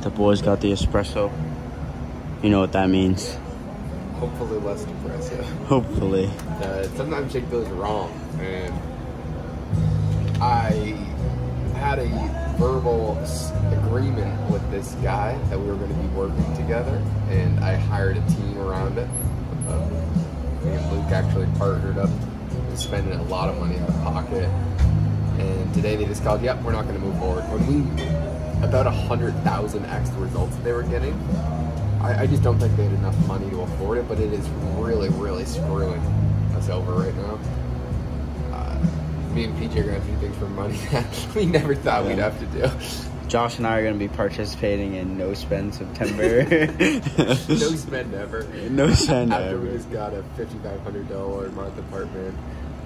The boys got the espresso. You know what that means. Hopefully less depressive. Hopefully. Sometimes shit goes wrong, and I had a verbal agreement with this guy that we were going to be working together, and I hired a team around it. Me and Luke actually partnered up, spending a lot of money out of pocket, and today they just called, yep, we're not going to move forward. About 100,000 extra results they were getting, I just don't think they had enough money to afford it, but it is really, really screwing us over right now. Me and PJ are going to do things for money that we never thought we'd have to do. Josh and I are going to be participating in No Spend September. No spend ever. No spend After ever. we just got a $5,500 a month apartment.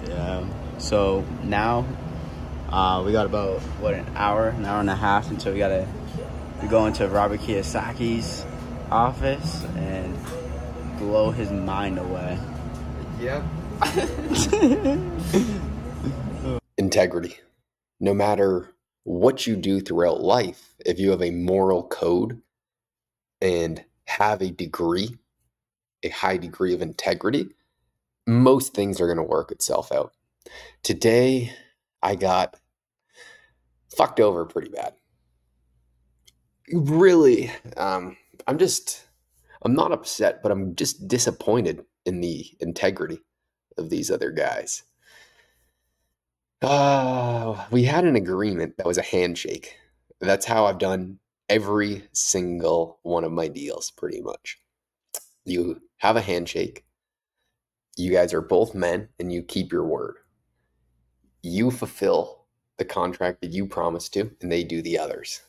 Yeah. So now we got about, an hour and a half until we go into Robert Kiyosaki's office and blow his mind away. Yep. Integrity. No matter what you do throughout life, if you have a moral code and have a high degree of integrity, most things are going to work itself out. Today, I got fucked over pretty bad. Really, I'm not upset, but I'm just disappointed in the integrity of these other guys. We had an agreement that was a handshake. That's how I've done every single one of my deals, pretty much. You have a handshake. You guys are both men, and you keep your word. You fulfill the contract that you promised to, and they do the others.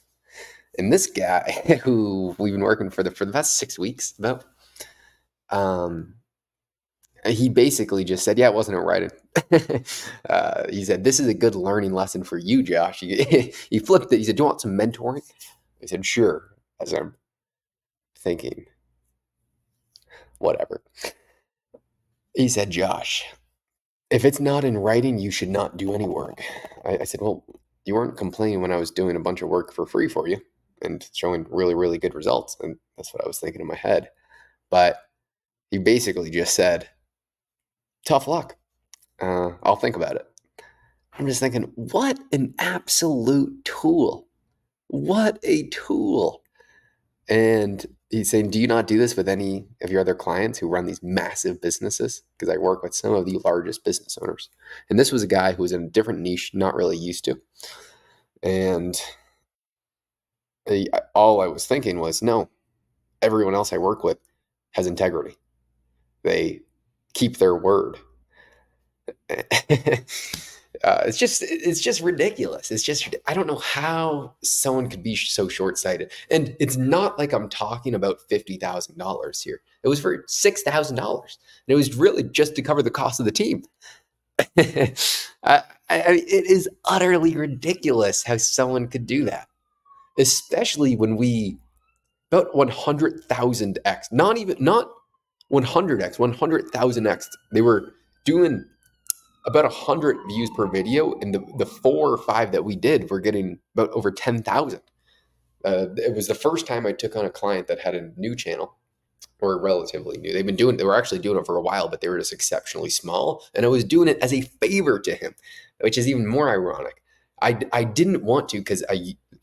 And this guy, who we've been working for the past 6 weeks, about, he basically just said, yeah, it wasn't in writing. He said, this is a good learning lesson for you, Josh. He flipped it. He said, do you want some mentoring? I said, sure. As I'm thinking, whatever. He said, Josh, if it's not in writing, you should not do any work. I said, well, you weren't complaining when I was doing a bunch of work for free for you and showing really, really good results. And that's what I was thinking in my head. But he basically just said, tough luck. I'll think about it. I'm just thinking, what an absolute tool. What a tool. And he's saying, do you not do this with any of your other clients who run these massive businesses? Because I work with some of the largest business owners. And this was a guy who was in a different niche, not really used to. And all I was thinking was, no, everyone else I work with has integrity. They keep their word. It's just ridiculous. I don't know how someone could be so short-sighted. And it's not like I'm talking about $50,000 here. It was for $6,000. And it was really just to cover the cost of the team. It is utterly ridiculous how someone could do that. Especially when about 100,000x, not 100x, 100,000x. They were doing about 100 views per video, and the 4 or 5 that we did were getting about over 10,000. It was the first time I took on a client that had a new channel, or relatively new. They were actually doing it for a while, but they were just exceptionally small, and I was doing it as a favor to him, which is even more ironic. I didn't want to, because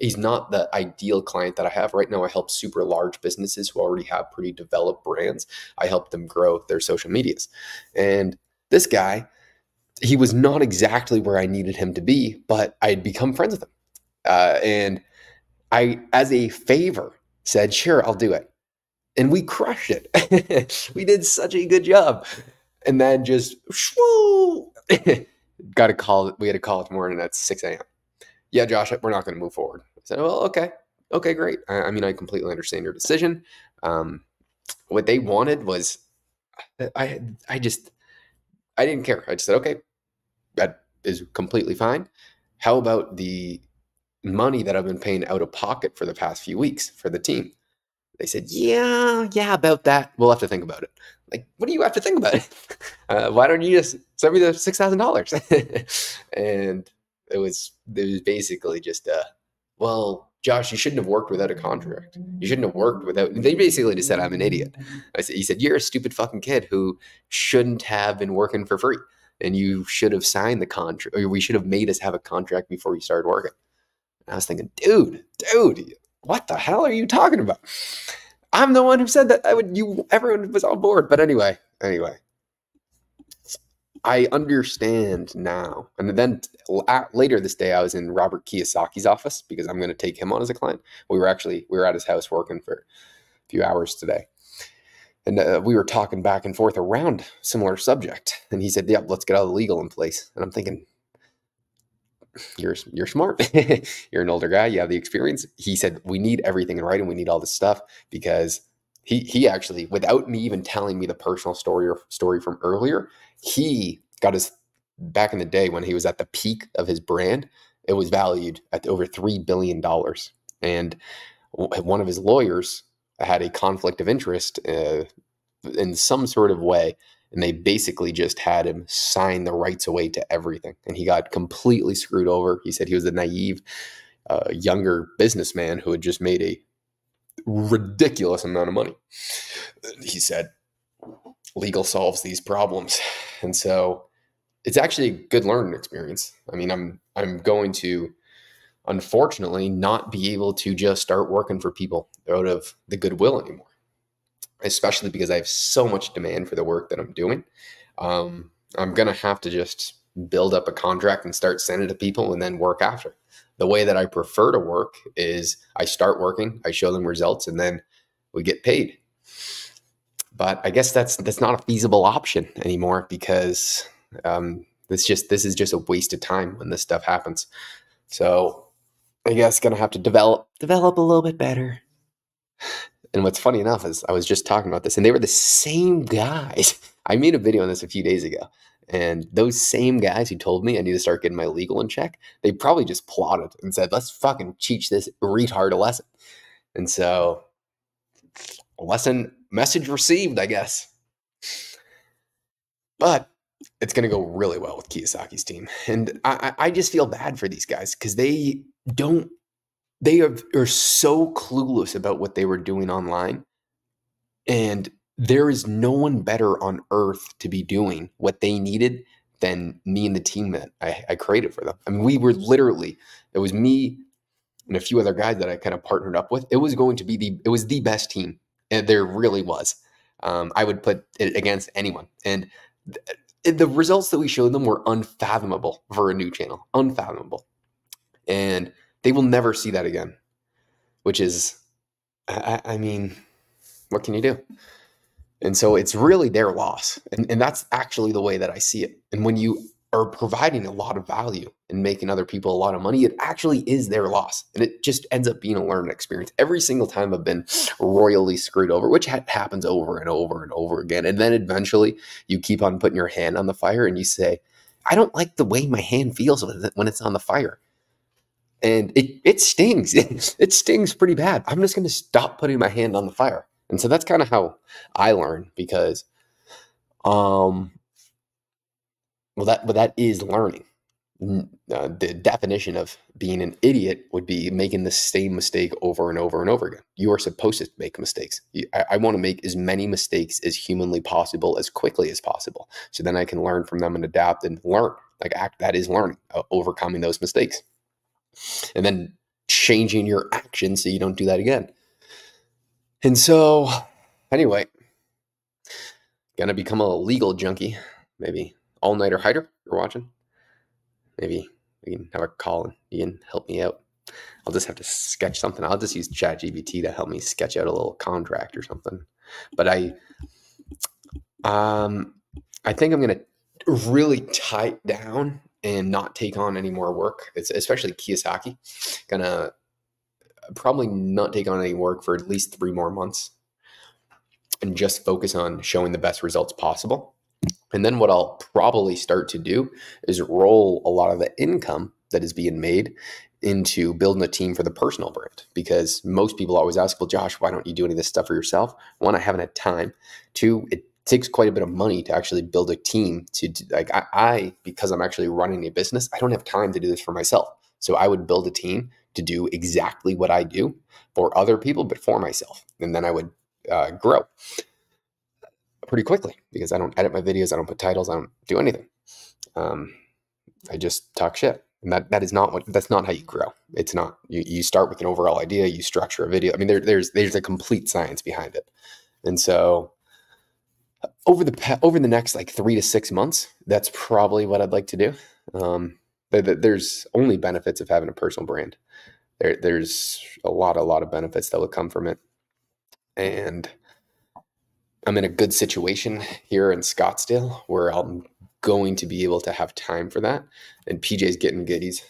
he's not the ideal client that I have. Right now, I help super large businesses who already have pretty developed brands. I help them grow their social medias. And this guy, he was not exactly where I needed him to be, but I had become friends with him. And I, as a favor, said, sure, I'll do it. And we crushed it. We did such a good job. And then just, shwoo, got a call. We had a call this morning at 6 a.m. Yeah, Josh, we're not going to move forward. I said, well, okay. Okay, great. I mean, I completely understand your decision. What they wanted was, I didn't care. I just said, okay, that is completely fine. How about the money that I've been paying out of pocket for the past few weeks for the team? They said, yeah, about that. We'll have to think about it. Like, what do you have to think about it? Why don't you just send me the $6,000? And it was basically just, well, Josh, you shouldn't have worked without a contract. You shouldn't have worked without. They basically just said I'm an idiot. He said you're a stupid fucking kid who shouldn't have been working for free, and you should have signed the contract, or we should have made us have a contract before you started working. And I was thinking, dude, what the hell are you talking about? I'm the one who said that. Everyone was on board. But anyway, I understand now. And then later this day, I was in Robert Kiyosaki's office because I'm going to take him on as a client. We were at his house working for a few hours today. And we were talking back and forth around similar subject. And he said, yep, let's get all the legal in place. And I'm thinking, you're smart. You're an older guy. You have the experience. He said, we need everything in writing. We need all this stuff because he actually, without me even telling me the personal story from earlier, he got his, back in the day when he was at the peak of his brand, it was valued at over $3 billion. And one of his lawyers had a conflict of interest in some sort of way. And they basically just had him sign the rights away to everything. And he got completely screwed over. He said he was a naive, younger businessman who had just made a ridiculous amount of money. He said, legal solves these problems. And so it's actually a good learning experience. I mean, I'm going to, unfortunately, not be able to just start working for people out of the goodwill anymore, especially because I have so much demand for the work that I'm doing. I'm going to have to just build up a contract and start sending it to people and then work after. The way that I prefer to work is I start working, I show them results, and then we get paid. But I guess that's not a feasible option anymore because this is just a waste of time when this stuff happens. So I guess going to have to develop a little bit better. And what's funny enough is I was just talking about this, and they were the same guys. I made a video on this a few days ago, and those same guys who told me I need to start getting my legal in check, they probably just plotted and said, let's fucking teach this retard a lesson. And so, message received, I guess. But it's going to go really well with Kiyosaki's team. And I just feel bad for these guys because they are so clueless about what they were doing online. And there is no one better on earth to be doing what they needed than me and the team that I created for them. I mean, it was me and a few other guys that I kind of partnered up with. It was the best team. And there really was. I would put it against anyone. And the results that we showed them were unfathomable for a new channel. Unfathomable. And they will never see that again, which is, I mean, what can you do? And so it's really their loss. And that's actually the way that I see it. And when you are providing a lot of value and making other people a lot of money, it actually is their loss. And it just ends up being a learning experience. Every single time I've been royally screwed over, which happens over and over and over again. And then eventually you keep on putting your hand on the fire and you say, I don't like the way my hand feels when it's on the fire. And it stings. It stings pretty bad. I'm just going to stop putting my hand on the fire. And so that's kind of how I learn because, that is learning. The definition of being an idiot would be making the same mistake over and over and over again. You are supposed to make mistakes. I want to make as many mistakes as humanly possible, as quickly as possible. So then I can learn from them and adapt and learn. That is learning, overcoming those mistakes. And then changing your actions so you don't do that again. And so, anyway, gonna become a legal junkie. Maybe all-nighter hider, you're watching. Maybe we can have a call and you can help me out. I'll just have to sketch something. I'll just use ChatGPT to help me sketch out a little contract or something. But I think I'm gonna really tie it down and not take on any more work. It's especially Kiyosaki. Gonna probably not take on any work for at least 3 more months and just focus on showing the best results possible. And then what I'll probably start to do is roll a lot of the income that is being made into building a team for the personal brand. Because most people always ask, well, Josh, why don't you do any of this stuff for yourself? One, I haven't had time. 2, it takes quite a bit of money to actually build a team to because I'm actually running a business, I don't have time to do this for myself. So I would build a team to do exactly what I do for other people, but for myself. And then I would grow pretty quickly because I don't edit my videos. I don't put titles. I don't do anything. I just talk shit. And that's not how you grow. It's not, you start with an overall idea, you structure a video. I mean, there's a complete science behind it. And so over the next like 3 to 6 months, that's probably what I'd like to do. There's only benefits of having a personal brand. There's a lot of benefits that will come from it. And I'm in a good situation here in Scottsdale where I'm going to be able to have time for that. And PJ's getting goodies.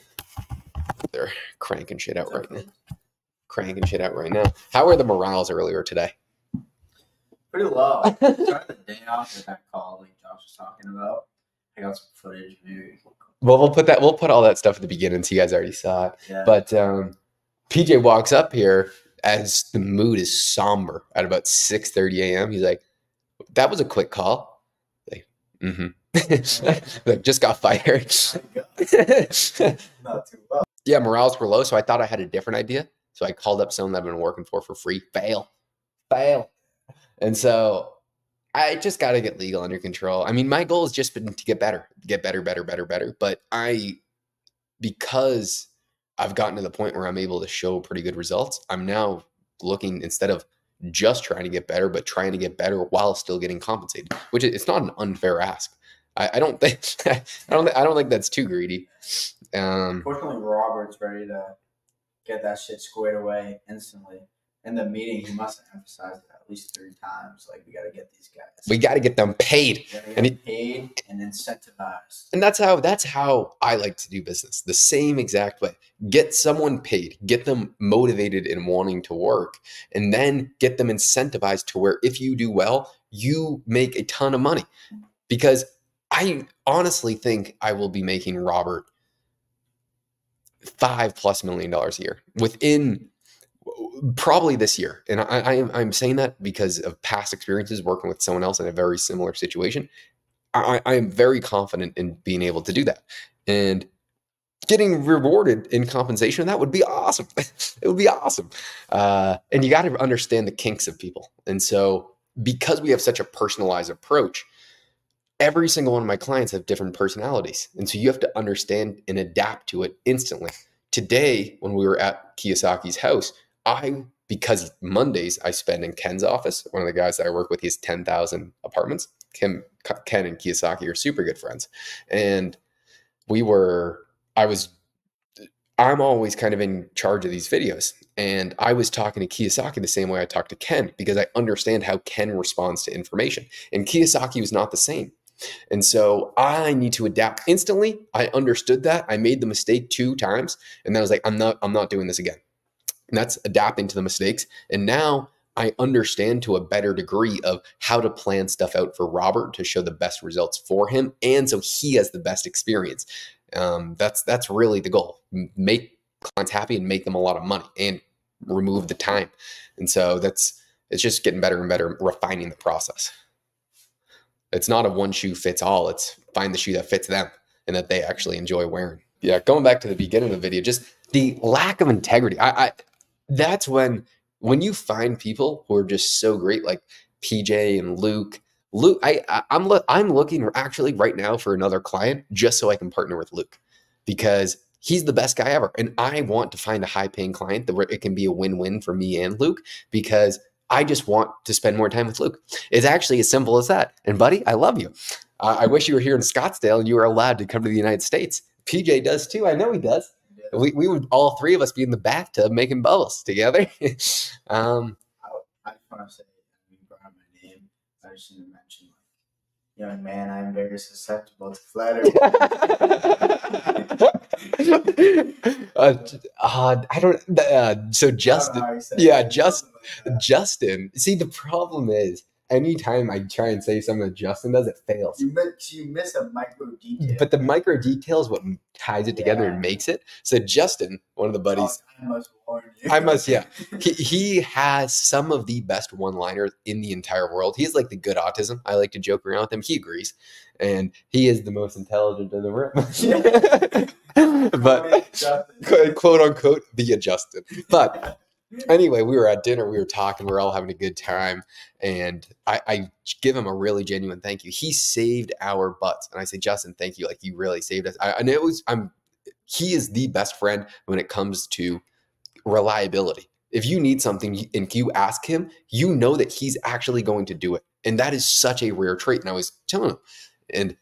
They're cranking shit out right now. How were the morales earlier today? Pretty low. Started the day off with that call like Josh was talking about. I got some footage. Maybe. Well, we'll put all that stuff at the beginning so you guys already saw it. Yeah. But PJ walks up here as the mood is somber at about 6:30 a.m. He's like, "That was a quick call." Like, like, just got fired. Not too well. Yeah, morales were low, so I thought I had a different idea. So I called up someone that I've been working for free. Fail. And so I just got to get legal under control. I mean, my goal has just been to get better. But because I've gotten to the point where I'm able to show pretty good results, I'm now looking, instead of just trying to get better, but trying to get better while still getting compensated, which it's not an unfair ask. I don't think that's too greedy. Fortunately, Robert's ready to get that shit squared away instantly. In the meeting, he must have emphasized it at least 3 times. Like, we got to get these guys. We got to get them paid. Paid and incentivized. And that's how I like to do business. The same exact way. Get someone paid. Get them motivated and wanting to work. And then get them incentivized to where if you do well, you make a ton of money. Because I honestly think I will be making Robert $5+ million a year within probably this year. And I'm saying that because of past experiences working with someone else in a very similar situation. I am very confident in being able to do that. And getting rewarded in compensation, that would be awesome. It would be awesome. And you got to understand the kinks of people. And so because we have such a personalized approach, every single one of my clients have different personalities. And so you have to understand and adapt to it instantly. Today, when we were at Kiyosaki's house, because Mondays I spend in Ken's office. One of the guys that I work with, he has 10,000 apartments. Ken and Kiyosaki are super good friends. And I'm always kind of in charge of these videos. And I was talking to Kiyosaki the same way I talked to Ken, because I understand how Ken responds to information. And Kiyosaki was not the same. And so I need to adapt instantly. I understood that. I made the mistake 2 times. And then I was like, I'm not doing this again. And that's adapting to the mistakes. And now I understand to a better degree of how to plan stuff out for Robert to show the best results for him. And so he has the best experience. That's really the goal. Make clients happy and make them a lot of money and remove the time. And so it's just getting better and better, refining the process. It's not a one shoe fits all. It's find the shoe that fits them and that they actually enjoy wearing. Yeah, going back to the beginning of the video, just the lack of integrity. That's when you find people who are just so great, like PJ and Luke. I'm looking actually right now for another client just so I can partner with Luke, because he's the best guy ever. And I want to find a high-paying client where it can be a win-win for me and Luke, because I just want to spend more time with Luke. It's actually as simple as that. And buddy, I love you. I wish you were here in Scottsdale and you were allowed to come to the United States. PJ does too. I know he does. We would, all 3 of us, be in the bathtub making bubbles together. I just want to say, you brought up my name. I just need to mention, like, young man, I'm very susceptible to flattery. I don't. So Justin, Justin. See, the problem is anytime I try and say something that Justin does, it fails. You miss a micro detail. But the micro details what ties it together and makes it. So Justin, one of the buddies, I must warn you. I must, yeah. He has some of the best one-liners in the entire world. He's like the good autism. I like to joke around with him. He agrees. And he is the most intelligent in the room. But quote unquote, the Justin. But anyway, we were at dinner, we were talking, we were all having a good time, and I give him a really genuine thank you. He saved our butts, and I say, Justin, thank you. Like, you really saved us. He is the best friend when it comes to reliability. If you need something and you ask him, you know that he's actually going to do it, and that is such a rare trait. And I was telling him, and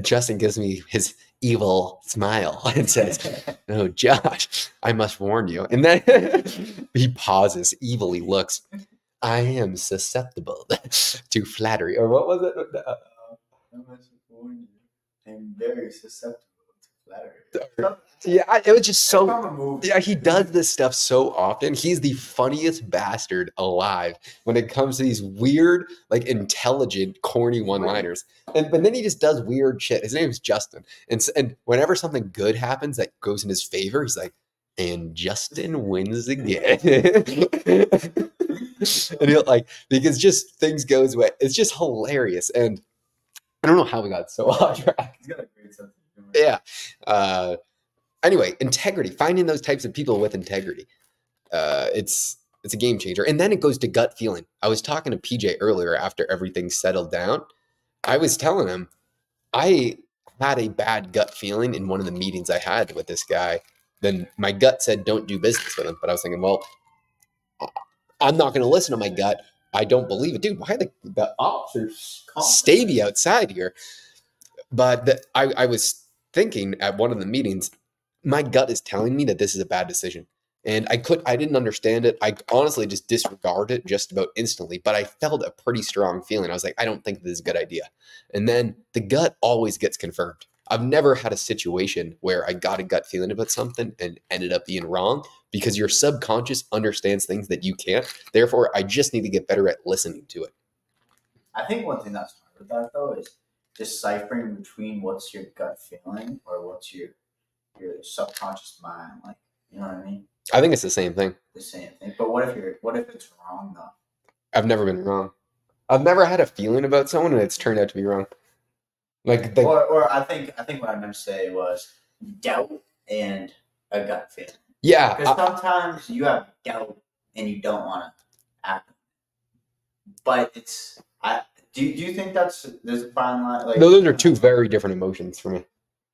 Justin gives me his evil smile and says, "No, Josh, I must warn you." And then he pauses, evilly looks. I am susceptible to flattery. Or what was it? I must warn you. I'm very susceptible to flattery. Yeah, it was just so. Yeah, he does this stuff so often. He's the funniest bastard alive when it comes to these weird, like, intelligent, corny one-liners. But then he just does weird shit. His name is Justin, and whenever something good happens that goes in his favor, he's like, "And Justin wins again." And he'll, like, because just things goes away. It's just hilarious, and I don't know how we got so off track. He's got a great sense of humor. Yeah. Anyway, integrity, finding those types of people with integrity. It's a game changer. And then it goes to gut feeling. I was talking to PJ earlier after everything settled down. I was telling him I had a bad gut feeling in one of the meetings I had with this guy. Then my gut said, don't do business with him. But I was thinking, well, I'm not going to listen to my gut. I don't believe it. Dude, why the officers stay me outside here? But I was thinking at one of the meetings, my gut is telling me that this is a bad decision. And I didn't understand it. I honestly just disregarded it just about instantly, but I felt a pretty strong feeling. I was like, I don't think this is a good idea. And then the gut always gets confirmed. I've never had a situation where I got a gut feeling about something and ended up being wrong, because your subconscious understands things that you can't. Therefore, I just need to get better at listening to it. I think one thing that's hard with that, though, is deciphering between what's your gut feeling or what's your subconscious mind. Like, you know what I mean? I think it's the same thing. The same thing. But what if it's wrong, though? I've never been wrong. I've never had a feeling about someone and it's turned out to be wrong. Or I think what I meant to say was doubt and a gut feeling. Yeah. Because sometimes you have doubt and you don't want to act. But do you think there's a fine line? Like, no, those are two very different emotions for me.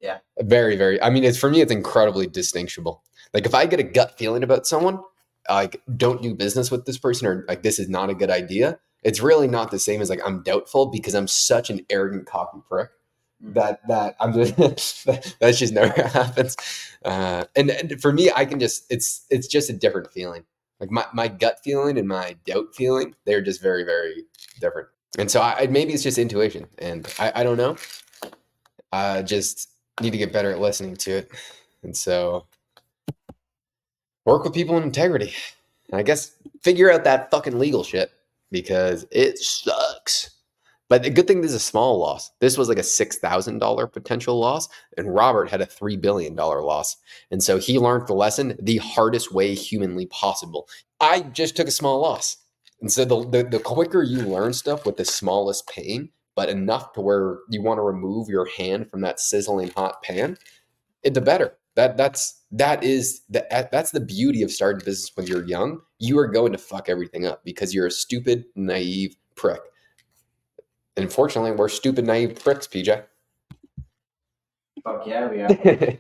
Yeah. Very, very. I mean, for me, it's incredibly distinguishable. Like, if I get a gut feeling about someone, like, don't do business with this person, or like, this is not a good idea, it's really not the same as like, I'm doubtful, because I'm such an arrogant, cocky prick that I'm just, that just never happens. And for me, I can just, it's just a different feeling. Like, my gut feeling and my doubt feeling, they're just very, very different. And so maybe it's just intuition, and I don't know. I just need to get better at listening to it. And so work with people in integrity. And I guess figure out that fucking legal shit, because it sucks. But the good thing, this is a small loss. This was like a $6,000 potential loss, and Robert had a $3 billion loss. And so he learned the lesson the hardest way humanly possible. I just took a small loss. And so the quicker you learn stuff with the smallest pain, but enough to where you want to remove your hand from that sizzling hot pan, the better. That's the beauty of starting business when you're young. You are going to fuck everything up because you're a stupid, naive prick. And unfortunately, we're stupid, naive pricks, PJ. Fuck yeah, we are.